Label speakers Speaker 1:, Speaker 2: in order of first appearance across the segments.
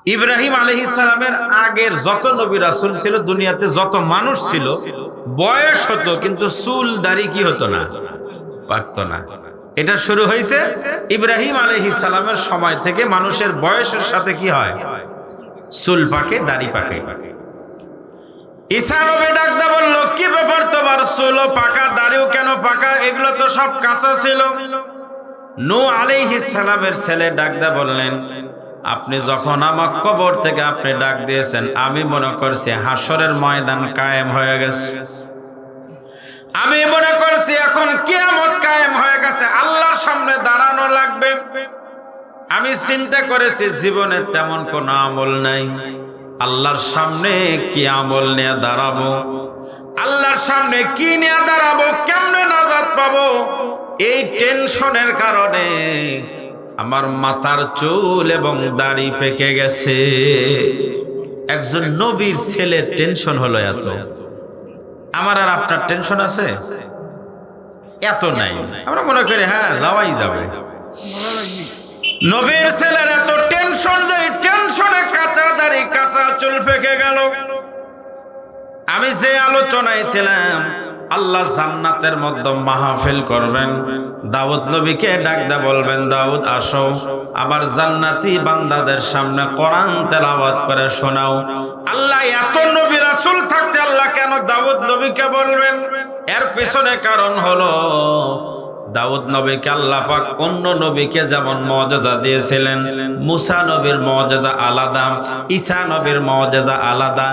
Speaker 1: ইব্রাহিম আলাইহিস সালামের আগের যত নবী রাসূল ছিল, দুনিয়াতে যত মানুষ ছিল, বয়স হতো কিন্তু চুল দাড়ি কি হতো না, পাকতো না। এটা শুরু হয়েছে ইব্রাহিম আলাইহিস সালামের সময় থেকে। মানুষের বয়সের সাথে কি হয়, চুল পাকে, দাড়ি পাকে। ঈসা নবী ডাকতে বলল, কি ব্যাপার তোমার চুলও পাকা, দাড়িও কেন পাকা? এগুলো তো সব কাঁচা ছিল। নূহ আলাইহিস সালামের ছেলে ডাকতে বললেন, আপনি যখন আমার কবর থেকে আপনি ডাক দিয়েছেন, আমি মনে করছি হাসরের ময়দান কায়েম হয়ে গেছে। আমি মনে করছি এখন কিয়ামত কায়েম হয়ে গেছে, আল্লাহর সামনে দাঁড়ানো লাগবে। আমি চিন্তা করেছি জীবনে তেমন কোনো আমল নাই, আল্লাহর সামনে কি আমল নিয়ে দাঁড়াবো, আল্লাহর সামনে কি নিয়ে দাঁড়াবো, কেমনে নাজাত পাবো? এই টেনশনের কারণে আমার মাথার চুল এবং দাড়ি পেকে গেছে। একজন নবীর ছেলের টেনশন হলো এত, আমার আর আপনার টেনশন আছে? এত নাই। আমরা মনে করি হ্যাঁ যাওয়াই যাবে। নবীর ছেলের এত টেনশন যে টেনশনে কাঁচা দাড়ি কাঁচা চুল পেকে গেল। আমি যে আলোচনায় ছিলাম, আল্লাহ জান্নাতের মধ্যে মাহফিল করবেন, দাউদ নবীকে ডাকতে বলবেন, দাউদ আসো, আবার জান্নাতি বান্দাদের সামনে কোরআন তেলাওয়াত করে শোনাও। আল্লাহ এত নবী রাসূল থাকতে আল্লাহ কেন দাউদ নবীকে বলবেন? এর পিছনে কারণ হলো, দাউদ নবীকে আল্লাহ পাক অন্য নবীকে যেমন মুআজিজা দিয়েছিলেন, মুসা নবীর মুআজিজা আলাদা, ঈসা নবীর মুআজিজা আলাদা।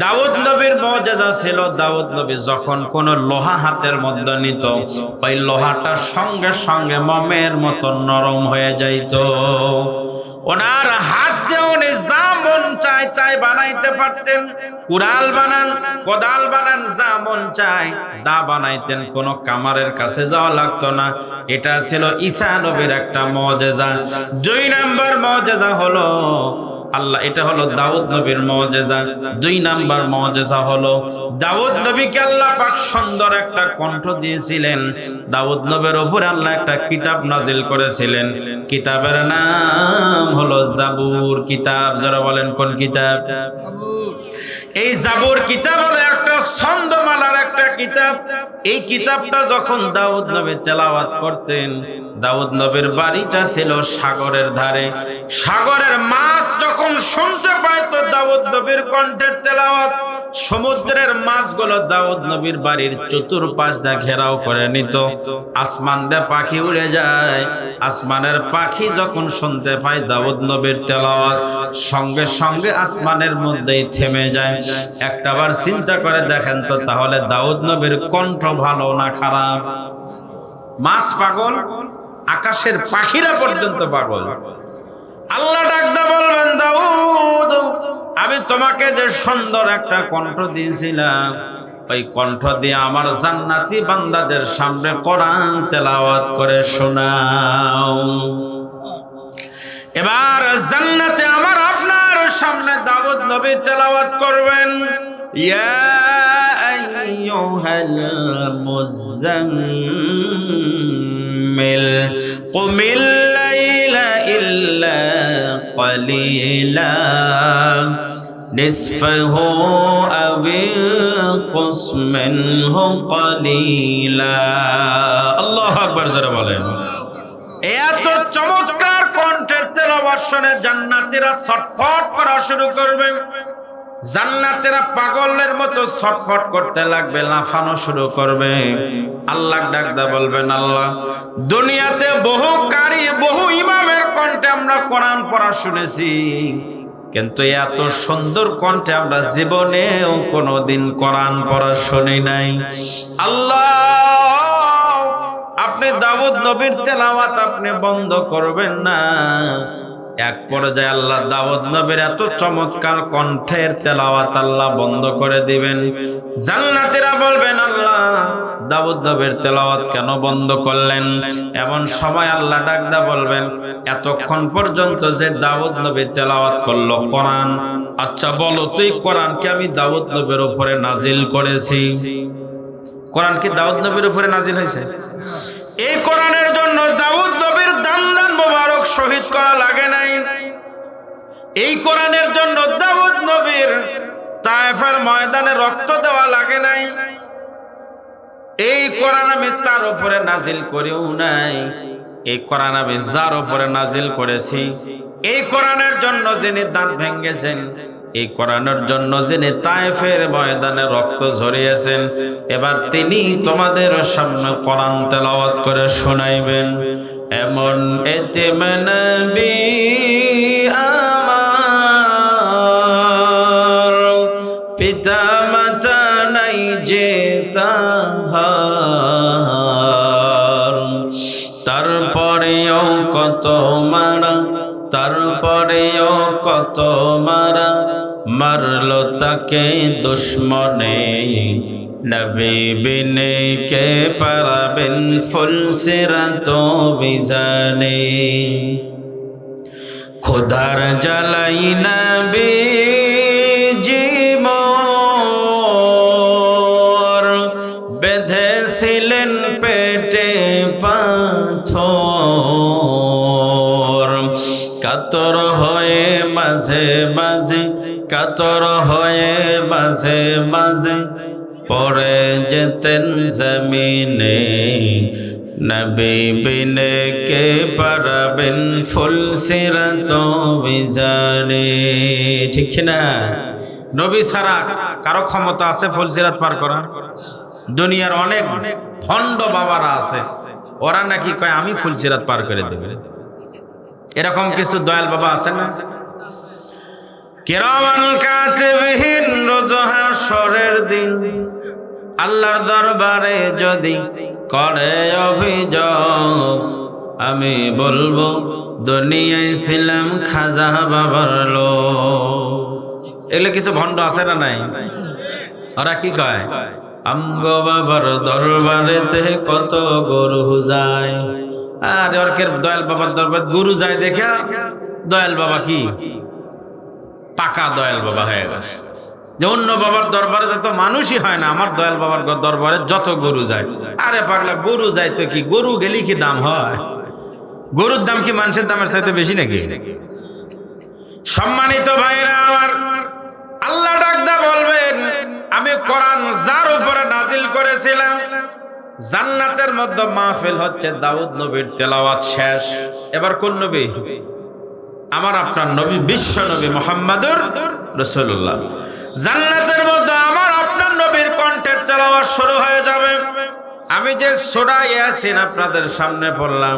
Speaker 1: দাউদ নবীর মুআজিজা ছিল, দাউদ নবী যখন কোন লোহা হাতের মধ্যে নিত, ওই লোহাটা সঙ্গে সঙ্গে মোমের মতো নরম হয়ে যাইত। ওনার হাত দিয়ে উনি যা মন চায় তাই বানাইতে পারতেন। কুড়াল বানান, কোদাল বানান, যা মন চায় দা বানাইতেন, কোনো কামারের কাছে যাওয়া লাগতো না। এটা ছিল ঈসা নবীর একটা মুআজিজা। 2 নাম্বার মুআজিজা হলো আল্লাহ, এটা হলো দাউদ নবীর মুআজিজা। 2 নাম্বার মুআজিজা হলো দাউদ নবীকে আল্লাহ পাক সুন্দর একটা কণ্ঠ দিয়েছিলেন। দাউদ নবীর উপরে আল্লাহ একটা কিতাব নাজিল করেছিলেন, কিতাবের নাম হলো জাবুর কিতাব। যারা বলেন কোন কিতাব? এই জাবুর কিতাব হলো একটা ছন্দমালার একটা কিতাব। এই কিতাবটা যখন দাউদ নবী তেলাওয়াত করতেন, দাউদ নবীর বাড়িটা ছিল সাগরের ধারে। সাগরের মাছ যখন শুনতে পায় তো দাউদ নবীর কণ্ঠের তেলাওয়াত, সমুদ্রের মাছগুলো দাউদ নবীর বাড়ির চতুর্পাশ দিয়ে ঘেরাও করে নিত। আসমান দিয়ে পাখি উড়ে যায়, আসমানের পাখি যখন শুনতে পায় দাউদ নবীর তেলাওয়াত, সঙ্গে সঙ্গে আসমানের মধ্যেই থেমে যায়। একটাবার চিন্তা করে দেখেন তো, তাহলে দাউদ নবীর কণ্ঠ ভালো না খারাপ? মাছ পাগল, আকাশের পাখিরা পর্যন্ত পাগল। আল্লাহ ডাকতে বলবেন, দাউদ আমি তোমাকে যে সুন্দর একটা কণ্ঠ দিয়েছিলাম, ওই কণ্ঠ দিয়ে আমার জান্নাতি বান্দাদের সামনে কোরআন তেলাওয়াত করে শোনাও। এবার জান্নাতে আমার আপনার সামনে দাউদ নবী তেলাওয়াত করবেন, ইয়া আইয়ুহাল মুযাম্মিল কুমিল লাইলা ইল্লা ক্বালিলা নিসফাহু আও ইনকুস মিনহু ক্বালিলা। আল্লাহু আকবার, যারা বলেন। এত চমৎকার কণ্ঠের তেলাওয়াত শুনে জান্নাতীরা ছটফট করা শুরু করবে। জান্নাতীরা পাগলের মতো ছটফট করতে লাগবে, লাফানো শুরু করবে। আল্লাহ ডাকদা বলবেন, আল্লাহ দুনিয়াতে বহু কারি, বহু ইমামের কণ্ঠে আমরা কোরআন পড়া শুনেছি, কিন্তু এত সুন্দর কণ্ঠে আমরা জীবনেও কোনোদিন কোরআন পড়া শুনি নাই। আল্লাহ আপনি দাউদ নবীর তেলাওয়াত আপনি বন্ধ করবেন না। এক পর্যায়ে আল্লাহ দাউদ নবীর এত চমৎকার কণ্ঠের তেলাওয়াত আল্লাহ বন্ধ করে দিবেন। জান্নাতীরা বলবেন, আল্লাহ দাউদ নবীর তেলাওয়াত কেন বন্ধ করলেন? এমন সময় আল্লাহ ডাকদা বলবেন, এতক্ষণ পর্যন্ত যে দাউদ নবী তেলাওয়াত করলো কোরআন, আচ্ছা বলো তুই কোরআনকে আমি দাউদ নবীর উপরে নাজিল করেছি। কোরআন কি দাউদ নবীর উপরে নাজিল হয়েছে? এই কোরআনের জন্য দাউদ নবীর দান মোবারক শহীদ করা লাগে নাই। এই কোরআনের জন্য দাউদ নবীর তায়েফের ময়দানে রক্ত দেওয়া লাগে নাই। এই কোরআন আমি তার উপরে নাজিল করেও নাই, এই কোরআন আমি যার উপরে নাজিল করেছি, এই কোরআনের জন্য যিনি দাঁত ভেঙেছেন, এই কোরআনের জন্য যিনি তায়েফের ময়দানে রক্ত ঝরিয়েছেন, এবার তিনি তোমাদের সামনে কোরআন তেলাওয়াত করে শোনাইবেন। এমন এতিম নবী আমার, পিতা মাতা নাই যে তাহার, তারপরেও কত মারা, তারপরেও কত মারা, মারলো তাকে দুশ্মনে। নবী বিনে কে পারাবেন ফুলসিরাত বিজানে। খোদার জ্বালাই নবী জীবন বেঁধেছিলেন পেটে পাথর, কাতর হয়ে মাঝে মাঝে, কাতর হয়ে মাঝে মাঝে পড়ে যেতেন জমিনে। নবী বিনে কে পারাবেন ফুলসিরাত বিজানে। ঠিক না? নবী ছাড়া কারো ক্ষমতা আছে ফুলসিরাত পার করা? দুনিয়ার অনেক ভণ্ড বাবারা আছে, ওরা নাকি কয় আমি ফুলসিরাত পার করে দেব। এরকম কিছু দয়াল বাবা আছে না? কিরামান কাতিবিন, রোজ হাশরের দিন আল্লাহর দরবারে যদি করে অভিযোগ, আমি বলবো দুনিয়ায় ছিলাম খাজা বাবার লোক। এগুলো কিছু ভণ্ড আছে না নাই? ওরা কি কয়? আমগো বাবার দরবারেতে কত গরু যায়। আর ওরকের দয়াল বাবার দরবারে গরু যায় দেখা দয়াল বাবা কি পাকা দয়াল বাবা হয়ে গেছে। যে অন্য বাবার দরবারে তো মানুষই হয় না, আমার দয়াল বাবার দরবারে যত গরু যায়। আরে পাগলা, গরু যায় তো কি, গরু গেলি কি দাম হয়? গরুর দাম কি মানুষের দামের চাইতে বেশি নাকি? সম্মানিত ভাইরা আমার, আল্লাহ ডাকদা বলবেন আমি কোরআন যার উপরে নাজিল করেছিলাম, জান্নাতের মধ্যে মাহফিল হচ্ছে, দাউদ নবীর তেলাওয়াত শেষ। এবার কোন নবী? আমার আপনার নবী, বিশ্ব নবী মুহাম্মদুর রাসূলুল্লাহ। জান্নাতের মধ্যে আমার আপনার নবীর কণ্ঠের তেলাওয়াত শুরু হয়ে যাবে। আমি যে সূরা ইয়াসিন আপনাদের সামনে পড়লাম,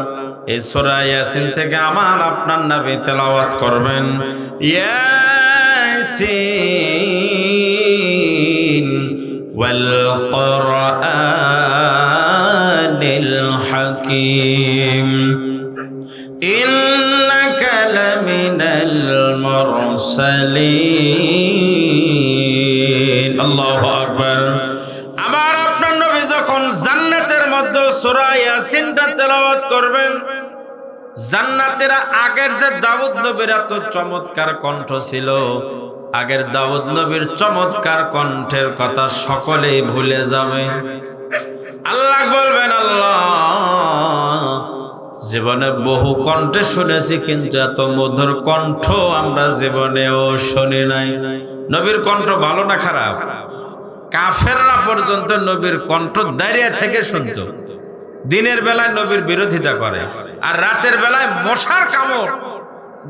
Speaker 1: এই সূরা ইয়াসিন থেকে আমার আপনার নবী তেলাওয়াত করবেন। ইয়াসিন ওয়াল কুরআনিল হাকীম ইন্নাকা লামিনাল মুরসালিন। আল্লাহু আকবার। আমার আপনার নবী যখন জান্নাতের মধ্যে সূরা ইয়াসিনটা তেলাওয়াত করবেন, জান্নাতেরা আগের যে দাউদ নবীর এত চমৎকার কণ্ঠ ছিল, আগের দাউদ নবীর চমৎকার কণ্ঠের কথা সকলেই ভুলে যাবে। আল্লাহ বলবেন, আল্লাহ জীবনে বহু কণ্ঠে শুনেছি, কিন্তু এত মধুর কণ্ঠ আমরা জীবনেও শুনি নাই। নবীর কণ্ঠ ভালো না খারাপ? কাফেররা পর্যন্ত নবীর কণ্ঠ দাঁড়িয়ে থেকে শুনতো। দিনের বেলায় নবীর বিরোধিতা করে, আর রাতের বেলায় মশার কামড়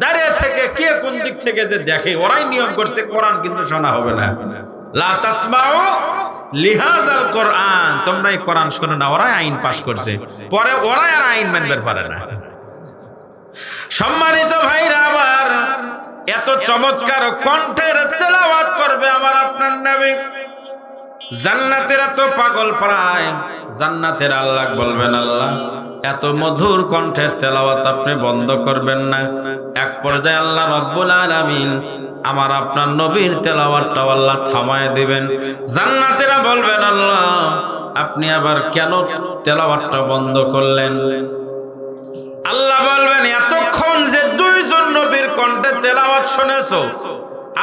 Speaker 1: দাঁড়িয়ে থেকে কে কোন দিক থেকে যে দেখে। ওরাই নিয়ম করছে কোরআন কিন্তু শোনা হবে না। লা তাসমাউ লিহাজাল কোরআন, তোমরা এই কোরআন শোনো না। ওরাই আইন পাশ করছে, পরে ওরাই আর আইন মানতে পারে না। সম্মানিত ভাইরা আমার, এত চমৎকার কণ্ঠের তেলাওয়াত করবে আমার আপনার নবী। জান্নাতেরা তো পাগল প্রায়। জান্নাতের আল্লাহ বলবেন, আল্লাহ এত মধুর কণ্ঠের তেলাওয়াত আপনি বন্ধ করবেন না। এক পর্যায়ে আল্লাহ রাব্বুল আলামিন আমার আপনার নবীর তেলাওয়াতটা আল্লাহ থামায় দিবেন। জান্নাতেরা বলবেন, আল্লাহ আপনি আবার কেন তেলাওয়াতটা বন্ধ করলেন? আল্লাহ বলবেন, এতক্ষণ যে দুইজন নবীর কণ্ঠে তেলাওয়াত শুনেছো,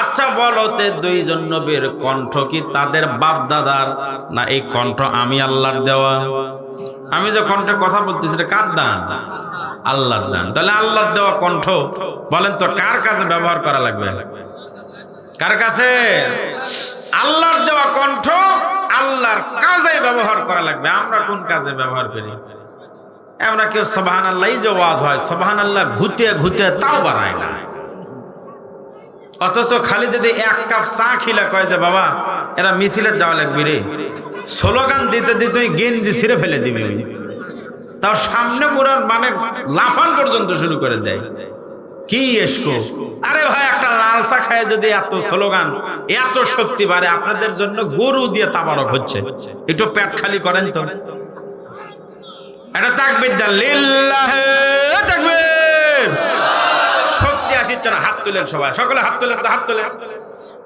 Speaker 1: আচ্ছা বলো তে দুইজন নবীর কণ্ঠ কি তাদের বাপ দাদার, না এই কণ্ঠ আমি আল্লাহর দেওয়া? আমি যে কণ্ঠে কথা বলতেছি এটা কার দান? আল্লাহর দান। তাহলে আল্লাহর দেওয়া কণ্ঠ বলেন তো কার কাছে ব্যবহার করা লাগবে? কার কাছে? আল্লাহর দেওয়া কণ্ঠ আল্লাহর কাজে ব্যবহার করা লাগবে। আমরা কোন কাজে ব্যবহার করি? আমরা কেউ সুবহানাল্লাহ, এই যে ওয়াজ হয় সুবহানাল্লাহ ঘুতে ঘুতে তাও বানায় না। অথচ খালি যদি এক কাপ চা খিলা কয় যে বাবা এরা মিছিলে যাওয়া লাগবে রে, স্লোগান দিতে দিতে গেঞ্জি ছিঁড়ে ফেলে দিবি, তাও সামনে পুরার মানে লাফান পর্যন্ত শুরু করে দেয়। কি এসকো? আরে ভাই একটা লাল চা খায় যদি এত স্লোগান এত শক্তি বাড়ে, আপনাদের জন্য গরু দিয়ে তাবারক হচ্ছে, একটু পেট খালি করেন তো। এটা তাকবীর দেন, লিল্লাহে তাকবীর। শক্তি আসছে না, হাত তুলেন সবাই, সকলে হাত তুলেন, হাত তুলেন।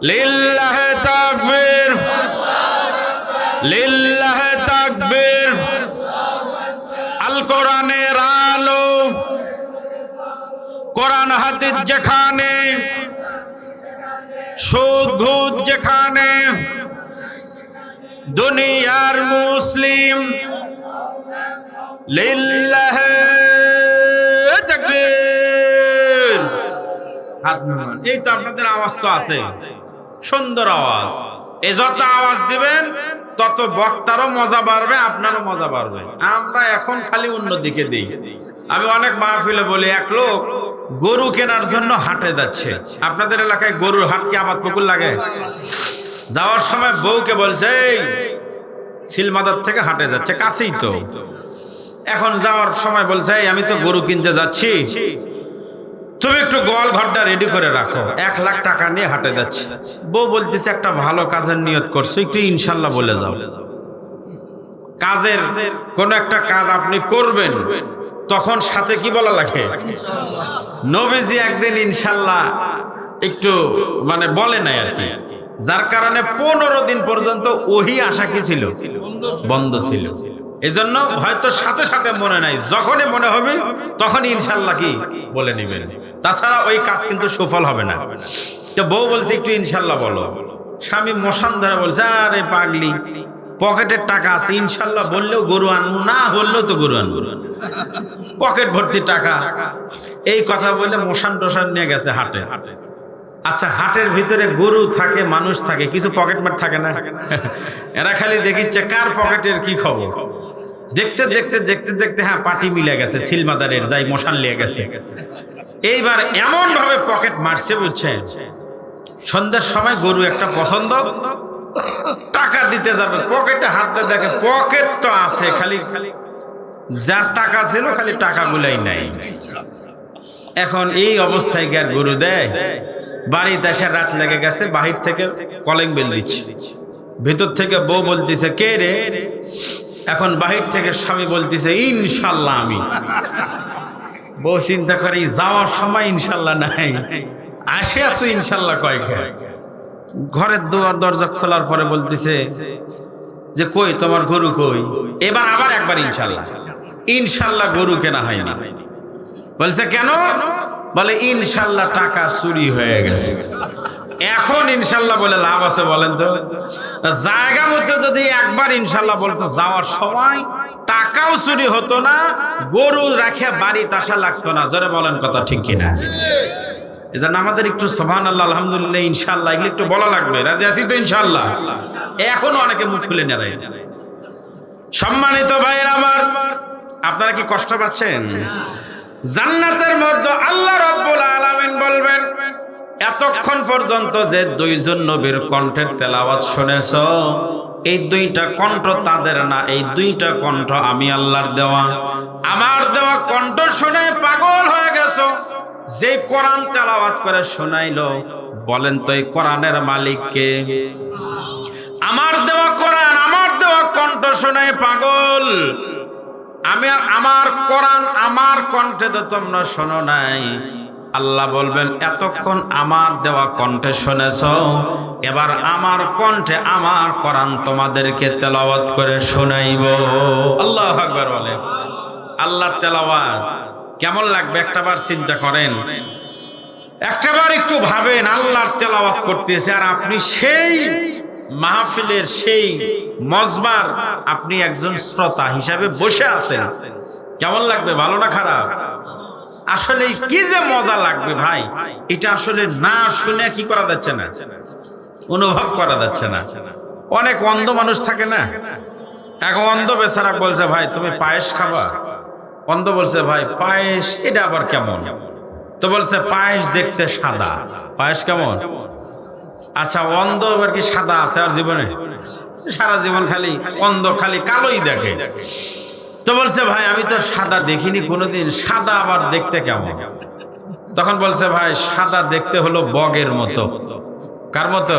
Speaker 1: লিল্লাহে তাকবীর, লিল্লাহে তাকবীর। আল কোরআনের আলো, কোরআন হাদিস যেখানে, সুদ ঘুষ যেখানে, দুনিয়ার মুসলিম লিল্লাহে তাকবীর। এই তো আপনাদের আওয়াজ তো আছে, সুন্দর আওয়াজ। এই যত আওয়াজ দিবেন তত বক্তারও মজা বাড়বে, আপনারও মজা বাড়বে। আমরা এখন খালি অন্যদিকে দিই। আমি অনেক মাহফিলে বলি, এক লোক গরু কেনার জন্য হাটে যাচ্ছে। আপনাদের এলাকায় গরুর হাট কি আবাদ পুকুর লাগে? যাওয়ার সময় বউকে বলছে সিলমাদার থেকে হাটে যাচ্ছে, কাছেই তো। এখন যাওয়ার সময় বলছে আমি তো গরু কিনতে যাচ্ছি, তুমি একটু গোয়াল ঘরটা রেডি করে রাখো, 1 লাখ টাকা নিয়ে হাটে যাচ্ছে। বউ বলতেছে একটা ভালো কাজের নিয়ত করছো, একটু ইনশাল্লাহ বলে যাও। কাজের কোন একটা কাজ আপনি করবেন, তখন সাথে কি বলা লাগে? নবীজি একদিন ইনশাল্লাহ একটু মানে বলে নাই আর কি, যার কারণে 15 দিন পর্যন্ত ওহি আসা কি ছিল? বন্ধ ছিল। এজন্য হয়তো সাথে সাথে মনে নাই, যখনই মনে হবে তখনই ইনশাল্লাহ কি বলে নেবেন, তাছাড়া ওই কাজ কিন্তু সফল হবে না। তো বউ বলছে একটু ইনশাল্লাহ বলো। স্বামী মশান ধরে বলছে আরে পাগলি, পকেটের টাকা আছে, ইনশাল্লাহ বললেও গরু আনবো, না বললেও তো গরু আনবো, পকেট ভর্তি টাকা। এই কথা বলে মশান টশান নিয়ে গেছে হাটে। আচ্ছা, হাটের ভিতরে গরু থাকে, মানুষ থাকে, কিছু পকেট মার থাকে না? এরা খালি দেখিচ্ছে কার পকেটের কি খবর। দেখতে দেখতে দেখতে দেখতে হ্যাঁ পাটি মিলে গেছে, সিলমাদারের যাই মশান লিয়ে গেছে। এইবার এমন ভাবে পকেট মারছে বুঝছেন, সন্ধ্যার সময় গরু একটা পছন্দ, টাকা দিতে যাবে, পকেটে হাত দিয়ে দেখে পকেট তো আছে, খালি যা টাকা ছিল খালি টাকাগুলাই নাই। এখন এই অবস্থায় কি আর গরু দেয়? বাড়িতে এসে রাত লেগে গেছে, বাহির থেকে কলিং বেল দিচ্ছে, ভিতর থেকে বউ বলতেছে কে রে? এখন বাহির থেকে স্বামী বলতেছে ইনশাল্লাহ আমি। বউ চিন্তা করে যাওয়ার সময় ইনশাল্লাহ নাই, আসে এত ইনশাল্লাহ কয় খায়। ঘরের দুয়ার দরজা খোলার পরে বলতেছে যে কই তোমার গরু কই? এবার আবার একবার ইনশাল্লাহ। ইনশাল্লাহ গরু কেনা হয় না। বলছে কেন? বলে ইনশাল্লাহ টাকা চুরি হয়ে গেছে। এখন ইনশাল্লাহ বলে লাভ আছে বলেন তো? জায়গা মতো যদি একবার ইনশাল্লাহ বলতো, যাওয়ার সময় টাকাও চুরি হতো না, গরু রাখে বাড়িতে আসা লাগতো না। জোরে বলেন কথা ঠিক কিনা? এজন্য আমাদের একটু সুবহানাল্লাহ, আলহামদুলিল্লাহ, ইনশাল্লাহ এগুলো একটু বলা লাগবে। রাজি আছি তো ইনশাল্লাহ? এখনো অনেকে মুখ খুলে নেয়। সম্মানিত ভাইয়ের আমার, আপনারা কি কষ্ট পাচ্ছেন? জান্নাতের মধ্যে আল্লাহ রাব্বুল আলামিন বলবেন এতক্ষণ পর্যন্ত যে 2 জন নবীর কণ্ঠের তেলাওয়াত শুনেছো, এই 2টা কণ্ঠ তাদের না, এই 2টা কণ্ঠ আমি আল্লাহর দেওয়া। আমার দেওয়া কণ্ঠ শুনে পাগল হয়ে গেছো। যে কোরআন তেলাওয়াত করে শোনাইলো, বলেন তো এই কোরআনের মালিক কে? আমার দেওয়া কোরআন, আমার দেওয়া কণ্ঠ শুনে পাগল। আমি আমার কোরআন আমার কণ্ঠে তো তোমরা শোনো নাই। আল্লাহ বলবেন এতক্ষণ আমার দেওয়া কণ্ঠে শুনেছো, এবার আমার কণ্ঠে আমার কোরআন তোমাদেরকে তেলাওয়াত করে শোনাইব। আল্লাহু আকবার বলে। আল্লাহর তেলাওয়াত কেমন লাগবে একটাবার চিন্তা করেন, একটাবার একটু ভাবেন। আল্লাহর তেলাওয়াত করতেছে আর আপনি সেই মাহফিলের সেই মজমার আপনি একজন শ্রোতা হিসাবে বসে আছেন। কেমন লাগবে, ভালো না খারাপ? আসলে কি যে মজা লাগবে ভাই, এটা আসলে না শুনে কি করা যাচ্ছে না, অনুভব করা যাচ্ছে না। অনেক অন্ধ মানুষ থাকে না, এক অন্ধ বেচারা বলছে ভাই তুমি পায়েস খাবা? অন্ধ বলছে ভাই পায়েস এটা আবার কেমন? তো বলছে পায়েস দেখতে সাদা। পায়েস কেমন? আচ্ছা অন্ধ আবার কি সাদা আছে আর জীবনে? সারা জীবন খালি অন্ধ খালি কালোই দেখে। তো বলছে ভাই আমি তো সাদা দেখিনি কোনোদিন, সাদা আবার দেখতে কেমন? তখন বলছে ভাই সাদা দেখতে হলো বগের মতো। কার মতো?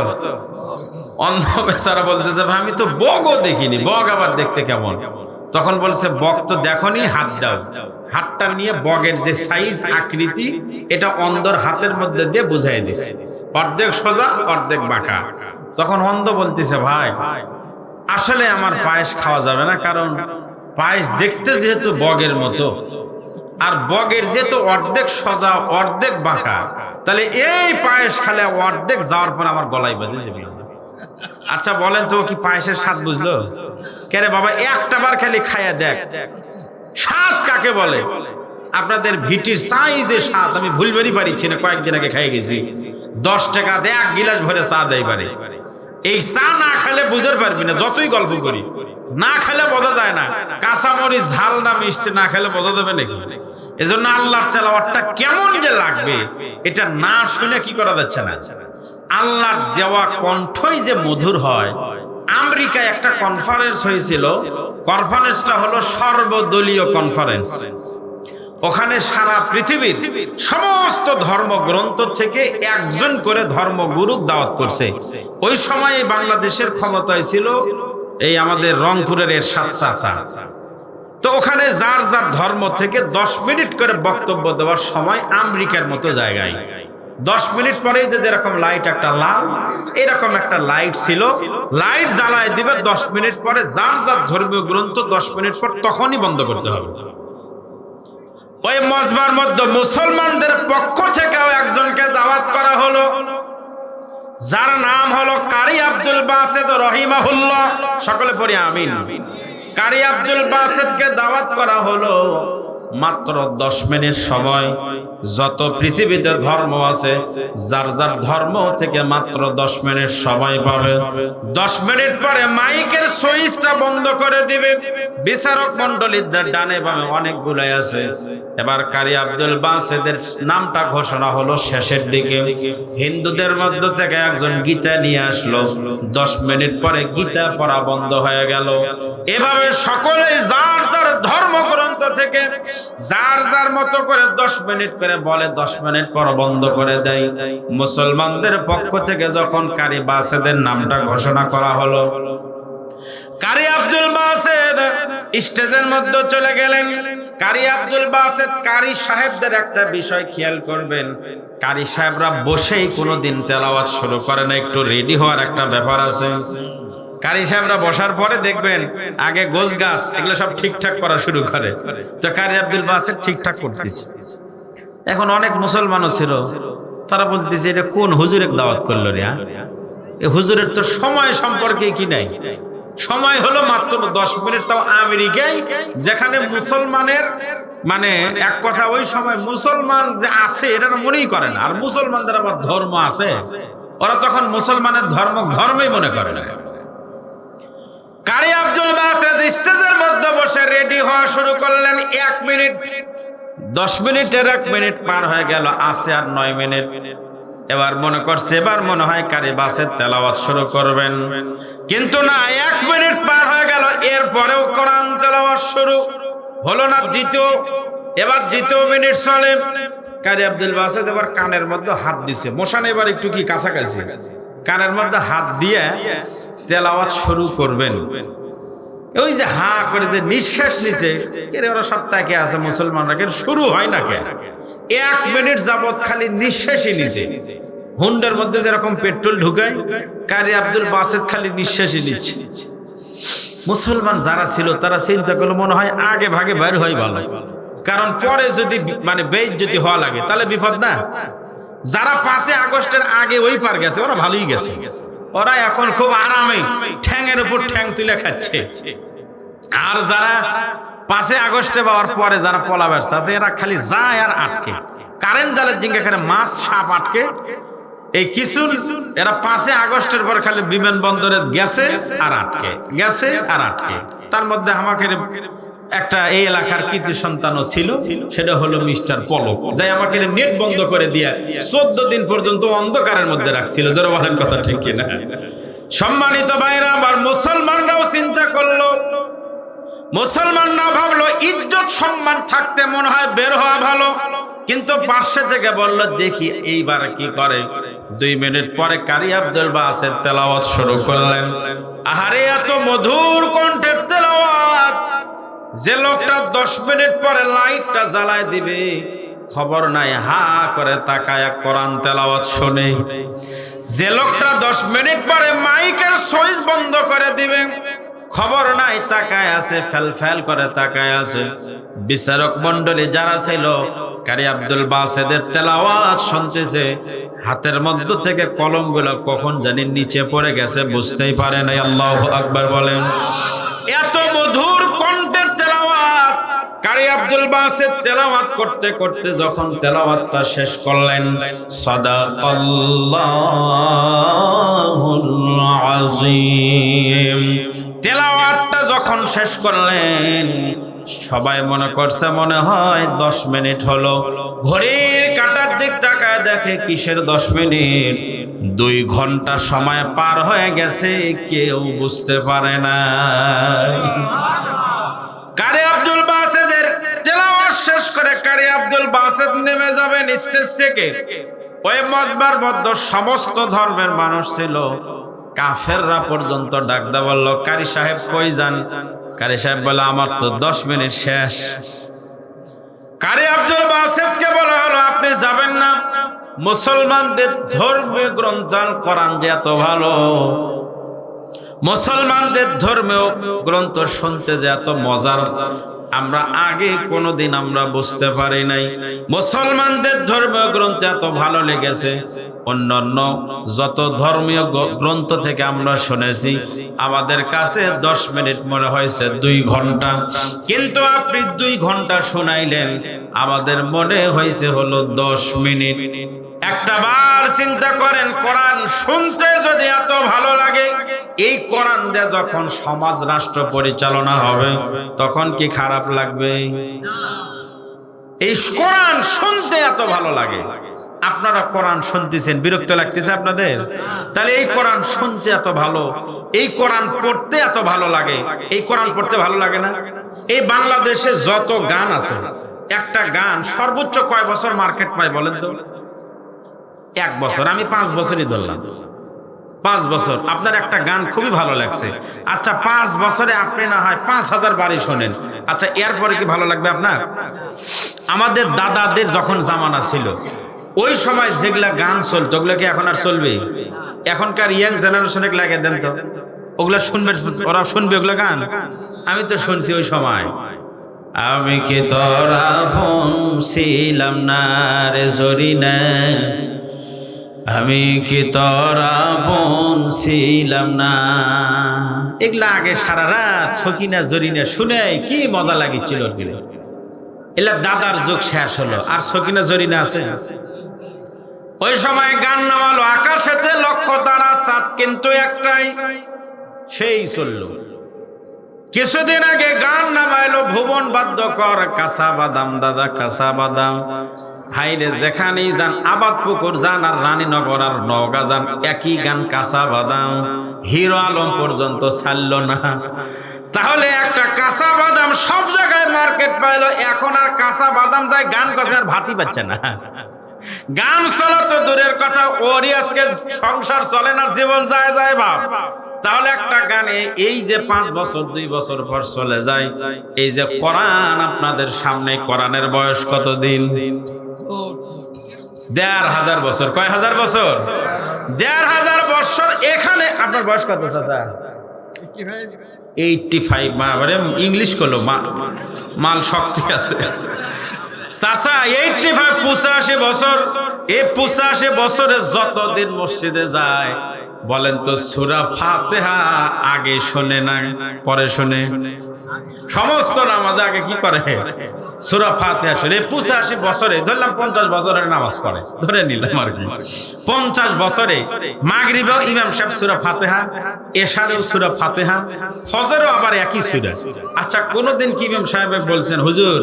Speaker 1: অন্ধ বেচারা বলতেছে ভাই আমি তো বগও দেখিনি, বগ আবার দেখতে কেমন? তখন বলছে বগ তো দেখনি, হাত দাও। হাতটা নিয়ে বগের যে সাইজ আকৃতি এটা অন্ধর হাতের মধ্যে দিয়ে বুঝাই দিছে, অর্ধেক সোজা অর্ধেক বাঁকা। তখন অন্ধ বলতেছে ভাই আসলে আমার পায়েস খাওয়া যাবে না, কারণ পায়েস দেখতে যেহেতু বগের মতো আর বগের যেহেতু অর্ধেক সোজা অর্ধেক বাঁকা, তাহলে এই পায়েস খালে অর্ধেক যাওয়ার পর আমার গলায় বাজে যাবে। আচ্ছা বলেন তো কি পায়েসের স্বাদ বুঝলো? কে রে বাবা একটা বার খালি খাইয়া দেখ স্বাদ কাকে বলে। আপনাদের ভিটির সাইজে স্বাদ আমি ভুলবেরই পারিছি না, কয়েকদিন আগে খাইয়ে গেছি। 10 টাকাতে 1 গিলাস ভরে চা দেয় পারে। এই চা না খেলে বুঝতে পারবি না, যতই গল্প করি না খেলে বোঝা যায় না কাঁচামরিচ ঝাল না মিষ্টি না খেলে বোঝা যাবে নাকি? এজন্য আল্লাহর তেলাওয়াতটা কেমন যে লাগবে এটা না শুনে কি করা যাচ্ছে না। আল্লাহর দেওয়া কণ্ঠই যে মধুর হয়। আমেরিকায় একটা কনফারেন্স হয়েছিল, কনফারেন্সটা হলো সর্বদলীয় কনফারেন্স। ওখানে সারা পৃথিবীর সমস্ত ধর্মগ্রন্থ থেকে একজন করে ধর্মগুরু দাওয়াত করছে। ওই সময় বাংলাদেশের ক্ষমতায় ছিল এই আমাদের রংপুরের এরশাদ চাচা। তো ওখানে যার যার ধর্ম থেকে 10 মিনিট করে বক্তব্য দেওয়ার সময় আমেরিকার মতো জায়গায় 10 মিনিট পরেই যে যেরকম লাইট একটা লাল এরকম একটা লাইট ছিল, লাইট জ্বালায় দিবে 10 মিনিট পরে যার যার ধর্মীয় গ্রন্থ 10 মিনিট পর তখনই বন্ধ করতে হবে। ওই মজমার মধ্যে মুসলমানদের পক্ষ থেকেও একজনকে দাওয়াত করা হলো, যার নাম হলো কারি আব্দুল বাসেত রহিমাহুল্লাহ। সকলে পড়ি আমিন। কারি আব্দুল বাসেতকে দাওয়াত করা হলো। মাত্র 10 মিনিট সময়, যত পৃথিবীতে ধর্ম আছে যার যার ধর্ম থেকে মাত্র 10 মিনিট সময় পাবে। 10 মিনিট পরে মাইকের সুইচটা বন্ধ করে দিবে। বিচারক মণ্ডলীদের ডানে বামে অনেকগুলাই আছে। এবার কারি আব্দুল বাসেদের নামটা ঘোষণা হলো শেষের দিকে। হিন্দুদের মধ্য থেকে একজন গীতা নিয়ে আসলো। 10 মিনিট পরে গীতা পড়া বন্ধ হয়ে গেল। এভাবে সকলেই যার যার ধর্মগ্রন্থ থেকে যার যার মতো করে 10 মিনিট করে বলে, 10 মিনিট পর বন্ধ করে দেয়। মুসলমানদের পক্ষ থেকে যখন কারি বাসেদের নামটা ঘোষণা করা হলো, কারি আব্দুল বাসেদ স্টেজের মধ্যে চলে গেলেন। কারি আব্দুল বাসেদ কারি সাহেবদের একটা বিষয় খেয়াল করবেন, কারি সাহেবরা বসেই কোনোদিন তেলাওয়াত শুরু করে না, একটু রেডি হওয়ার একটা ব্যাপার আছে। কারি সাহেবরা বসার পরে দেখবেন আগে গোছ গাছ এগুলো সব ঠিকঠাক করা শুরু করে। তো কারি আব্দুল বাসেদ ঠিকঠাক করতেছে। এখন অনেক মুসলমানও ছিল, তারা বলতেছে এটা কোন হুজুরের দাওয়াত করলো রে? এই হুজুরের তো সময় সম্পর্কে কি নাই, সময় হলো মাত্র 10 মিনিট, তাও আমেরিকায় যেখানে মুসলমানের মানে এক কথা ওই সময় মুসলমান যে আছে এটা মনেই করে না। আর মুসলমানদের আবার ধর্ম আছে, ওরা তখন মুসলমানের ধর্মই মনে করে না। কারি আব্দুল বাসেদ স্টেজের মধ্যে বসে রেডি হওয়া শুরু করলেন। 1 মিনিট 10 মিনিটের 1 মিনিট পার হয়ে গেল, আছে আর 9 মিনিট। এবার মনে করছে এবার মনে হয় কারি বাসেদ তেলাওয়াত শুরু করবেন, কিন্তু না, 1 মিনিট পার হয়ে গেল, এরপরেও কোরআন তেলাওয়াত শুরু হলো না। এবার দ্বিতীয় মিনিট চলে। কারি আব্দুল বাসেদ এবার কানের মধ্যে হাত দিছে, মশান এবার একটু কি কাছাকাছি, কানের মধ্যে হাত দিয়ে তেলাওয়াত শুরু করবেন। ওই যে হা করে যে নিঃশ্বাস নিছে, ওরা সব তাকে আছে মুসলমানরা, কেন শুরু হয় না কেন? 1 মিনিট যাবৎ খালি নিঃশ্বাসই নিছে। হুন্ডার মধ্যে যেরকম পেট্রোল ঢুকায়, কারি আব্দুল বাসেদ খালি নিঃশ্বাসই নিচ্ছে। মুসলমান যারা ছিল তারা চিন্তা করলো মনে হয় আগে ভাগে বাইর হয় ভালো, কারণ পরে যদি মানে বেইজ্জতি হওয়া লাগে তাহলে বিপদ না। যারা 5 আগস্টের আগে ওই পার গেছে ওরা ভালোই গেছে, ওরা এখন খুব আরামে ঠ্যাংয়ের উপর ঠ্যাং তুলে খাচ্ছে। আর যারা 5 আগস্টে পাওয়ার পরে যারা পলা ব্যবসা আছে এরা খালি যায় আর আটকে, কারেন্ট জালের জিঙ্গা এখানে মাছ সাপ আটকে। এই কিছু এরা 5 আগস্টের পর খালি বিমানবন্দরে গেছে আর আটকে, গেছে আর আটকে। তার মধ্যে আমাকে একটা এই এলাকার কৃতি সন্তানও ছিল, সেটা হলো মিস্টার পলক, যাই আমাকে নেট বন্ধ করে দিয়ে 14 দিন পর্যন্ত অন্ধকারের মধ্যে রাখছিল। যারা বলেন কথা ঠিক কিনা? সম্মানিত ভাইরা আমার, মুসলমানরাও চিন্তা করলো, মুসলমানরা ভাবলো ইজ্জত সম্মান থাকতে মনে হয় বের হওয়া ভালো, কিন্তু পাশে থেকে বলল দেখি এইবার কি করে। 2 মিনিট পরে কারি আব্দুল বাসেত তেলাওয়াত শুরু করলেন। আহারে এত মধুর কণ্ঠের তেলাওয়াত, যে লোকটা 10 মিনিট পরে লাইটটা জ্বালায় দিবে খবর নাই, হা করে তাকায় কোরআন তেলাওয়াত শুনে। যে লোকটা 10 মিনিট পরে মাইকের সুইচ বন্ধ করে দিবে খবর নাই, তাকায় আছে, ফেল করে তাকায় আছে। বিচারক মণ্ডলী যারা ছিল কারি আব্দুল বাসেদের তেলাওয়াত শুনতেছে, হাতের মধ্য থেকে কলমগুলো কখন জানি নিচে পড়ে গেছে বুঝতেই পারে নাই। আল্লাহু আকবার বলেন। এত মধুর কণ্ঠের তেলাওয়াত কারি আব্দুল বাসেত তেলাওয়াত করতে করতে যখন তেলাওয়াতটা শেষ করলেন, সাদাকাল্লাহুল আযীম, তেলাওয়াতটা যখন শেষ করলেন সবাই মনে করছে মনে হয় 10 মিনিট হলো। ঘড়ির কাঁটার দিক তাকায় দেখে কিসের 10 মিনিট, 2 ঘন্টা সময় পার হয়ে গেছে, কেউ বুঝতে পারে না। কারি আব্দুল বাসেদের তেলাওয়াত শেষ করে কারি আব্দুল বাসেদ নেমে যাবেন স্টেজ থেকে। ওই মজবার মধ্যে সমস্ত ধর্মের মানুষ ছিল, কাফেররা পর্যন্ত ডাকদা বলল কারি সাহেব কই যান? কারি সাহেব বলে আমার তো 10 মিনিট শেষ। কারি আব্দুল বাসেদকে বলা হলো আপনি যাবেন না, মুসলমানদের ধর্মীয় গ্রন্থ আল কোরআন যে এত ভালো, মুসলমানদের ধর্মীয় গ্রন্থ শুনতে যে এত মজার, আমরা আগে কোনোদিন আমরা বুঝতে পারি নাই। মুসলমানদের ধর্মীয় গ্রন্থ এত ভালো লেগেছে, অন্যান্য যত ধর্মীয় গ্রন্থ থেকে আমরা শুনেছি আমাদের কাছে 10 মিনিট মনে হয়েছে 2 ঘন্টা, কিন্তু আপনি 2 ঘন্টা শোনাইলেন, আমাদের মনে হয়েছে হলো 10 মিনিট। একটা বার চিন্তা করেন, কোরআন শুনতে যদি এত ভালো লাগে, এই কোরআন দিয়ে যখন সমাজ রাষ্ট্র পরিচালনা হবে তখন কি খারাপ লাগবে? এই কোরআন শুনতে এত ভালো লাগে, আপনারা কোরআন শুনতেছেন, বিরক্ত লাগতেছে আপনাদের? তাহলে এই কোরআন শুনতে এত ভালো, এই কোরআন পড়তে এত ভালো লাগে, এই কোরআন পড়তে ভালো লাগে না? এই বাংলাদেশে যত গান আছে, একটা গান সর্বোচ্চ কয় বছর মার্কেট পায় বলেন তো? 1 বছর। আমি 5 বছরই ধরলাম, 5 বছর। আপনার একটা গান খুবই ভালো লাগছে, আচ্ছা 5 বছরে আপনি না হয় 5000 বাড়ি শোনেন, আচ্ছা এরপরে কি ভালো লাগবে আপনার? আমাদের দাদাদের যখন জামানা ছিল ওই সময় যেগুলা গান চলতো ওগুলো কি এখন আর চলবে? এখনকার ইয়াং জেনারেশনে লাগে দেন তো, ওগুলা শুনবে, ওরা শুনবে ওগুলা গান? আমি তো শুনছি ওই সময়। আমি কি তোরা ছিলাম না রে জরিনা, আমি কি তোরা ছিলাম না, এগুলা আগে সারা রাত সকিনা জরিনা শুনে কি মজা লাগিছিল। এগুলা দাদার যুগ শেষ হলো, আর সকিনা জরিনা আছে? ওই সময় গান নামালো আকাশেতে লক্ষ তারা চাঁদ কিন্তু একটাই, সেই চলল। কিছুদিন আগে গান নামাইলো ভুবন বাদ্যকর, কাঁচা বাদাম দাদা কাঁচা বাদাম। হাইরে যেখানেই যান, আবাদ পুকুর যান আর রানীনগর আর নওগাঁ যান, একই গান কাঁচা বাদাম। হিরো আলম পর্যন্ত ছাড়ল না। তাহলে একটা কাঁচা বাদাম সব জায়গায় মার্কেট পাইলো, এখন আর কাঁচা বাদাম যায় গান কাছে আর ভাতই পাচ্ছে না। গান চলো তো দূরের কথা, ওরই আজকে সংসার চলে না, জীবন যায় যায় ভাব। তাহলে একটা গানে এই যে 5 বছর 2 বছর পর চলে যায়, এই যে কোরআন আপনাদের সামনে, কোরআনের বয়স কতদিন? 1500 বছর। কয় হাজার বছর? 1500 বছর। এখানে আপনার বয়স কত চাচা? 85। মানে ইংলিশ করলো, মাল শক্তি আছে চাচা। 85 85 বছর। এই 85 বছরে যতদিন মসজিদে যায় বলেন তো সূরা ফাতিহা আগে শোনে না পরে শোনে? সমস্ত নামাজে আগে কি করে? সূরা ফাতিহা শরীফ। 85 বছরে ধরলাম 50 বছরের নামাজ পড়ে, ধরে নিলাম আর কি 50 বছরে মাগরিবেও ইমাম সাহেব সূরা ফাতিহা, এশারেও সূরা ফাতিহা, ফজরেও আবার একই সূরা। আচ্ছা কোনদিন কি ইমাম সাহেব বলছেন হুজুর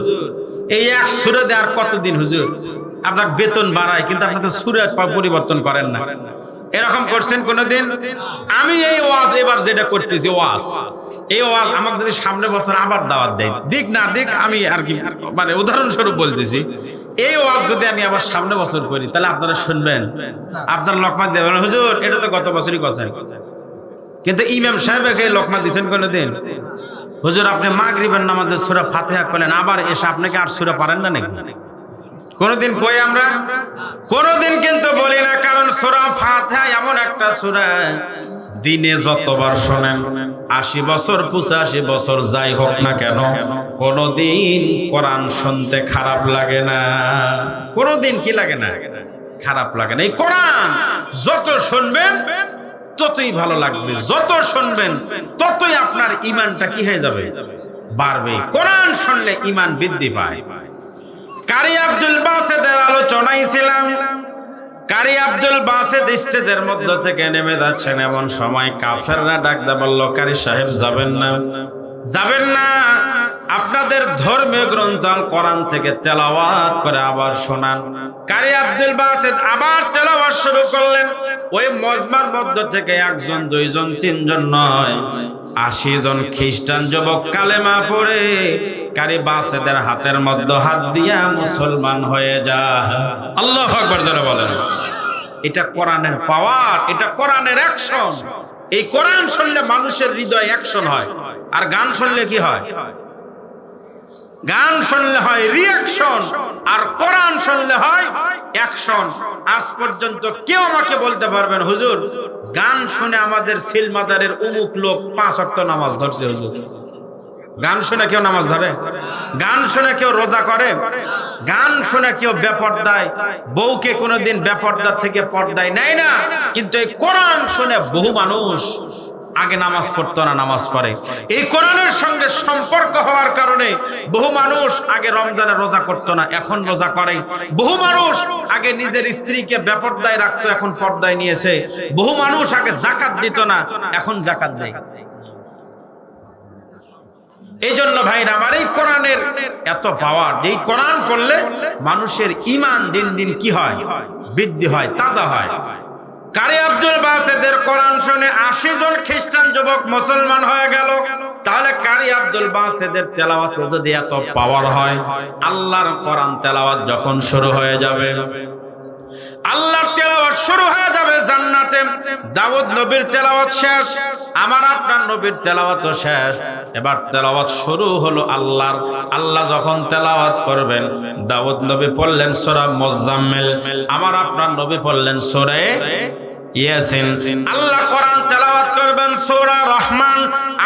Speaker 1: এই এক সূরা দিয়ে আর কতদিন হুজুর আপনার বেতন বাড়ায়, কিন্তু আপনি তো সূরা পরিবর্তন করেন না, এরকম করছেন কোনদিন? আমি এই ওয়াজ এবার যেটা করতেছি ওয়াজ, এই ওয়াজ আমাকে যদি সামনে বছর আবার দাওয়াত দেয়, দিক না দিক আমি আর কি মানে উদাহরণস্বরূপ বলতেছি, এই ওয়াজ যদি আমি আবার সামনে বছর করি তাহলে আপনারা শুনবেন? আপনারা লোকমা দেবেন হুজুর এটা তো গত বছরই করছেন, কিন্তু ইমাম সাহেবকে লোকমা দিচ্ছেন কোনদিন? হুজুর আপনি মাগরিবের নামাজে সূরা ফাতিহা করলেন, আবার এসে আপনাকে আর সূরা পারেন না নাকি? কোনদিন কই আমরা? কোনদিন কিন্তু বলি না, কারণ সূরা ফাতিহা এমন একটা সূরা দিনে যতবার শোনেন 80 বছর 85 বছর যাই হোক না কেন কোনদিন কোরআন শুনতে খারাপ লাগে না। কোনদিন কি লাগে না? খারাপ লাগে না। এই কোরআন যত শুনবেন ততই ভালো লাগবে, যত শুনবেন ততই আপনার ঈমানটা কি হয়ে যাবে? বাড়বে। কোরআন শুনলে ঈমান বৃদ্ধি পায়। কারি আব্দুল বাসেদের আলোচনায় ছিলাম। কারি আব্দুল বাসেদ স্টেজের মধ্য থেকে নেমে যাচ্ছেন, এমন সময় কাফেররা ডাকতে বলল কারি সাহেব যাবেন না, যাবেন না, আপনাদের ধর্মীয় গ্রন্থ আল কোরআন থেকে তেলাওয়াত করে আবার শোনান। কারি আব্দুল বাসেদ আবার তেলাওয়াত শুরু করলেন। ওই মজমার মধ্য থেকে একজন দুইজন তিনজন নয় 80 জন খ্রিস্টান যুবক কালেমা পড়ে কারি বাসেদের হাতের মধ্যে হাত দিয়া মুসলমান হয়ে যায়। আল্লাহু আকবার জোরে বলেন। এটা কোরআনের পাওয়ার, এটা কোরআনের অ্যাকশন। এই কোরআন শুনলে মানুষের হৃদয় অ্যাকশন হয়। আর গান শুনলে কি হয়? গান শুনলে হয় রিঅ্যাকশন, আর কোরআন শুনলে হয় অ্যাকশন। আজ পর্যন্ত কেউ আমাকে বলতে পারবেন হুজুর গান শুনে আমাদের সিলমাদারের অমুক লোক 5 ওয়াক্ত নামাজ ধরছে হুজুর? গান শুনে কেউ নামাজ ধরে? গান শুনে কেউ রোজা করে? গান শুনে কেউ বেপরদায় বউকে কোনোদিন বেপরদা থেকে পর্দায় নেয় না, কিন্তু এই কোরআন শুনে বহু মানুষ আগে নামাজ পড়তো না, নামাজ পড়ে। এই কোরআনের সঙ্গে সম্পর্ক হওয়ার কারণে বহু মানুষ আগে রমজানে রোজা করতো না, এখন রোজা করে। বহু মানুষ আগে নিজের স্ত্রীকে বেপরদায় রাখতো, এখন পর্দায় নিয়েছে। বহু মানুষ আগে যাকাত দিত না, এখন যাকাত দেয়। এই জন্য ভাইরা আমার এই কোরআনের এত পাওয়ার, যে কোরআন পড়লে মানুষের ঈমান দিন দিন কি হয়? বৃদ্ধি হয়, তাজা হয়। কারি আব্দুল বাসেদের কোরআন শুনে 80 জন খ্রিস্টান যুবক মুসলমান হয়ে গেল। তাহলে কারি আব্দুল বাসেদের তেলাওয়াত যদি এত পাওয়ার হয়, আল্লাহর কোরআন তেলাওয়াত যখন শুরু হয়ে যাবে, আল্লাহর তেলাওয়াত শুরু হয়ে যাবে জান্নাতে। দাউদ নবীর তেলাওয়াত শেষ, আমার আপনার নবীর তেলাওয়াতও শেষ। এবার তেলাওয়াত শুরু হলো আল্লাহর। আল্লাহ যখন তেলাওয়াত করবেন, দাউদ নবী পড়লেন সূরা মুজাম্মিল, আমার আপনার নবী পড়লেন সূরা ইয়াসিন। আল্লাহ কোরআন তেলাওয়াত করবেন সূরা রহমান।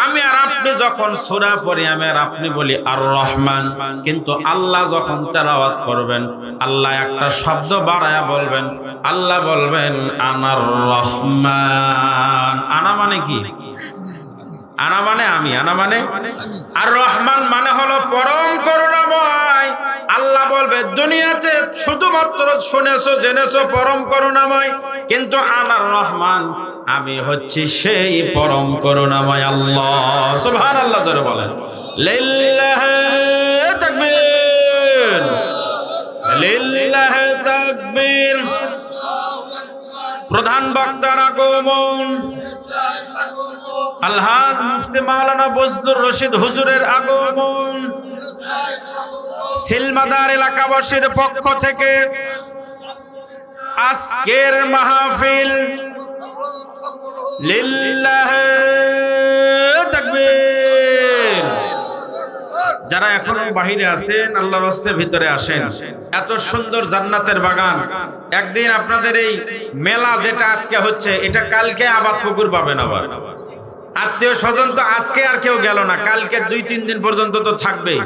Speaker 1: আমি আর আপনি যখন সূরা পড়ি, আমি আর আপনি বলি আর রহমান, কিন্তু আল্লাহ যখন তেলাওয়াত করবেন, আল্লাহ একটা শব্দ বাড়ায়া বলবেন। আল্লাহ বলবেন আনার রহমান। আনা মানে কি? আনা মানে আমি, আনা মানে আর রহমান মানে হলো পরম করুণাময়। আল্লাহ বলবে দুনিয়াতে শুধুমাত্র শুনেছো জেনেছো পরম করুণাময়, কিন্তু আনার রহমান, আমি হচ্ছি সেই পরম করুণাময় আল্লাহ। সুবহানাল্লাহ জোরে বলেন। লিল্লাহি তাকবীর, লিল্লাহি তাকবীর। প্রধান বক্তার আগমন, আলহাজ মুফতি মাওলানা বজলুর রশিদ হুজুরের আগমন। সিলমাদার এলাকাবাসীর পক্ষ থেকে আজকের মাহফিল লিল্লাহি তাকবীর। যারা এখনো বাহিরে আছেন আল্লাহর রাস্তায় ভিতরে আসেন। এত সুন্দর জান্নাতের বাগান। একদিন আপনাদের এই মেলা যেটা আজকে হচ্ছে, এটা কালকে আবাদ পুকুর পাবেন। আবার আত্মীয় স্বজন তো আজকে আর কেউ গেল না, কালকে 2-3 দিন পর্যন্ত তো থাকবেই।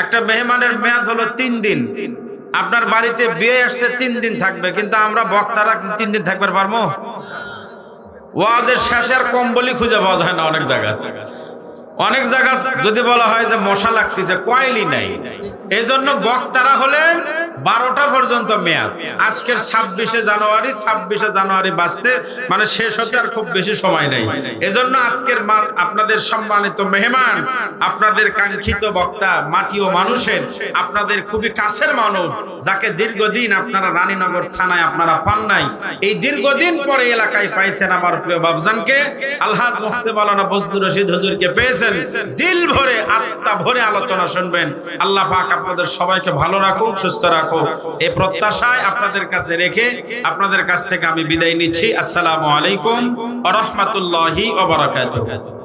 Speaker 1: একটা মেহমানের মেয়াদ হলো 3 দিন। আপনার বাড়িতে বিয়ে আসছে 3 দিন থাকবে, কিন্তু আমরা বক্তারা 3 দিন থাকতে পারবো? ওয়াজের শেষে আর কম্বলই খুঁজে পাওয়া যায় না অনেক জায়গায়। অনেক জায়গা যদি বলা হয় যে মশা লাগতেছে, কয়েলই নাই। এই জন্য বক্তারা হলেন 12টা পর্যন্ত মেয়াদ। আজকের 26শে জানুয়ারি বাঁচতে মানে শেষ হতে আর খুব বেশি সময় নেই। এজন্য আজকের আপনাদের সম্মানিত মেহমান, আপনাদের কাঙ্ক্ষিত বক্তা, মাটি ও মানুষের আপনাদের খুবই কাছের মানুষ, যাকে দীর্ঘদিন আপনারা রানীনগর থানায় আপনারা পান নাই, এই দীর্ঘদিন পরে এলাকায় পাইছেন আমার প্রিয় বাবজানকে, আলহাজ মুফতি মাওলানা বজলুর রশিদ হুজুরকে পেয়েছেন। দিল ভরে আত্মা ভরে আলোচনা শুনবেন। আল্লাহ পাক আপনাদের সবাইকে ভালো রাখুক, সুস্থ রাখুক, এই প্রত্যাশায় আপনাদের কাছে রেখে আপনাদের কাছ থেকে আমি বিদায় নিচ্ছি। আসসালামু আলাইকুম ওয়া রাহমাতুল্লাহি ওয়া বারাকাতুহু।